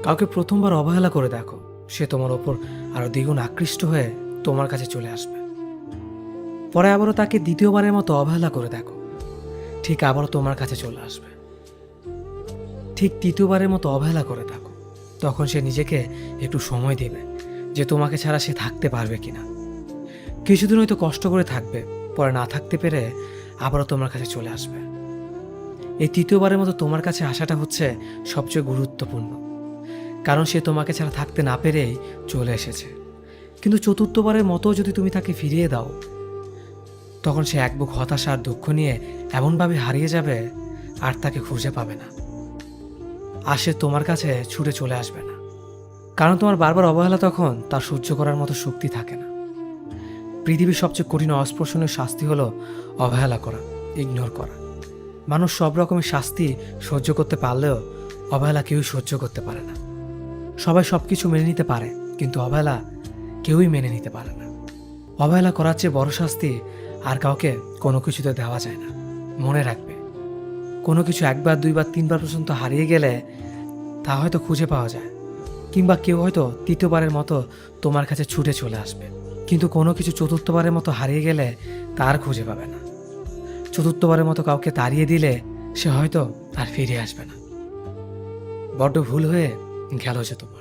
কাউকে প্রথমবার অবহেলা করে দেখো, সে তোমার ওপর আরো দ্বিগুণ আকৃষ্ট হয়ে তোমার কাছে চলে আসবে। পরে আবারও তাকে দ্বিতীয়বারের মতো অবহেলা করে দেখো, ঠিক আবারও তোমার কাছে চলে আসবে। ঠিক তৃতীয়বারের মতো অবহেলা করে থাকো, তখন সে নিজেকে একটু সময় দেবে যে তোমাকে ছাড়া সে থাকতে পারবে কিনা। কিছুদিন হয়তো কষ্ট করে থাকবে, পরে না থাকতে পেরে আবারও তোমার কাছে চলে আসবে। এই তৃতীয়বারের মতো তোমার কাছে আসাটা হচ্ছে সবচেয়ে গুরুত্বপূর্ণ, কারণ সে তোমাকে ছাড়া থাকতে না পেরেই চলে এসেছে। কিন্তু চতুর্থবারের মতো যদি তুমি তাকে ফিরিয়ে দাও, তখন সে এক বুক হতাশা আর দুঃখ নিয়ে এমনভাবে হারিয়ে যাবে আর তাকে খুঁজে পাবে না। আর সে তোমার কাছে ছুটে চলে আসবে না, কারণ তোমার বারবার অবহেলা তখন তার সহ্য করার মতো শক্তি থাকে না। পৃথিবীর সবচেয়ে কঠিন অস্পর্শনীয় শাস্তি হলো অবহেলা করা, ইগনোর করা। মানুষ সব রকমের শাস্তি সহ্য করতে পারলেও অবহেলা কেউই সহ্য করতে পারে না। সবাই সব কিছু মেনে নিতে পারে, কিন্তু অবহেলা কেউই মেনে নিতে পারে না। অবহেলা করার চেয়ে বড় শাস্তি আর কাউকে কোনো কিছুতে দেওয়া যায় না। মনে রাখবে, কোনো কিছু একবার, দুইবার, তিনবার পর্যন্ত হারিয়ে গেলে তা হয়তো খুঁজে পাওয়া যায়, কিংবা কেউ হয়তো তৃতীয়বারের মতো তোমার কাছে ছুটে চলে আসবে। কিন্তু কোনো কিছু চতুর্থবারের মতো হারিয়ে গেলে তার খুঁজে পাবে না। চতুর্থবারের মতো কাউকে তাড়িয়ে দিলে সে হয়তো আর ফিরে আসবে না। বড্ড ভুল হয়ে গেল যে তোমার।